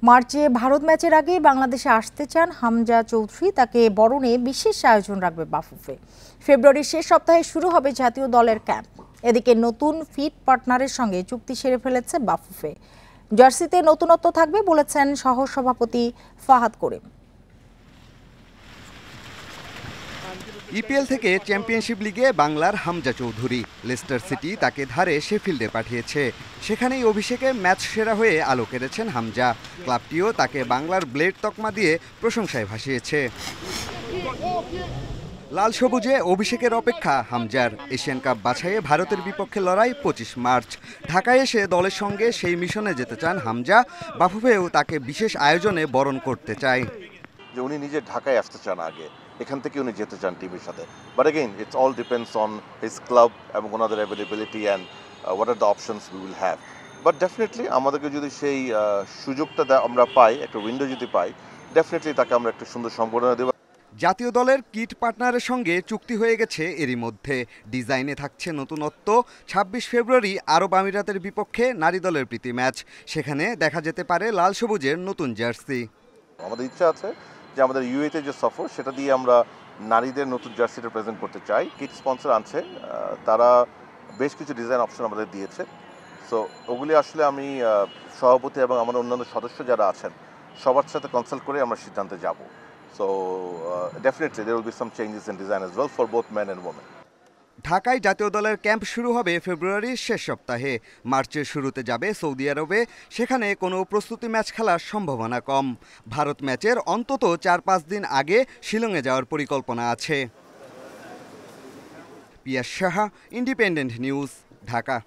মার্চে ভারত ম্যাচের আগে বাংলাদেশে আসতে চান হামজা চৌধুরী। তাকে বরণে বিশেষ আয়োজন রাখবে বাফুফে। ফেব্রুয়ারির শেষ সপ্তাহে শুরু হবে জাতীয় দলের ক্যাম্প। এদিকে নতুন ফিট পার্টনারের সঙ্গে চুক্তি সেরে ফেলেছে বাফুফে। জার্সিতে নতুনত্ব থাকবে বলেছেন সহ সভাপতি ফাহাদ করিম। ইপিএল থেকে চ্যাম্পিয়নশিপ লিগে বাংলার হামজা চৌধুরী। লেস্টার সিটি তাকে ধারে শেফিল্ডে পাঠিয়েছে। সেখানেই অভিষেকে ম্যাচ সেরা হয়ে আলো কেড়েছেন হামজা। ক্লাবটিও তাকে বাংলার ব্লেড তকমা দিয়ে প্রশংসায় ভাসিয়েছে। লাল সবুজে অভিষেকের অপেক্ষা হামজার। এশিয়ান কাপ বাছাইয়ে ভারতের বিপক্ষে লড়াই 25 মার্চ। ঢাকায় এসে দলের সঙ্গে সেই মিশনে যেতে চান হামজা। বাফুফেও তাকে বিশেষ আয়োজনে বরণ করতে চায়। যে উনি নিজে ঢাকায় আসতে চান, আগে এখান থেকে উনি যেতে চান টিমের সাথে। But again it's all depends on his club এবং ওনাদের availability and what are the options we will have. But definitely আমাদেরকে যদি সেই সুযোগটা আমরা পাই, একটা উইন্ডো যদি পাই, ডেফিনেটলি তাকে আমরা একটা সুন্দর সম্বোধনা দেব। জাতীয় দলের কিট পার্টনারের সঙ্গে চুক্তি হয়ে গেছে এরই মধ্যে। ডিজাইনে থাকছে নতুনত্ব। 26 ফেব্রুয়ারি আরব আমিরাতের বিপক্ষে নারী দলের প্রীতি ম্যাচ। সেখানে দেখা যেতে পারে লাল সবুজের নতুন জার্সি। আমাদের ইচ্ছা আছে যে আমাদের ইউএতে যে সফর, সেটা দিয়ে আমরা নারীদের নতুন জার্সিটা প্রেজেন্ট করতে চাই। কিট স্পন্সর আনছে, তারা বেশ কিছু ডিজাইন অপশন আমাদের দিয়েছে। সো ওগুলি আসলে আমি সভাপতি এবং আমার অন্যান্য সদস্য যারা আছেন সবার সাথে কনসাল্ট করে আমরা সিদ্ধান্তে যাব। So definitely there will be some changes in design as well for both men and women. ঢাকায় জাতীয় দলের ক্যাম্প শুরু হবে ফেব্রুয়ারির শেষ সপ্তাহে। মার্চের শুরুতে যাবে সৌদি আরবে। সেখানে কোনো প্রস্তুতি ম্যাচ খেলার সম্ভাবনা কম। ভারত ম্যাচের অন্তত 4-5 দিন আগে শিলংয়ে যাওয়ার পরিকল্পনা আছে। পিয়াস সাহা, ইন্ডিপেন্ডেন্ট নিউজ, ঢাকা।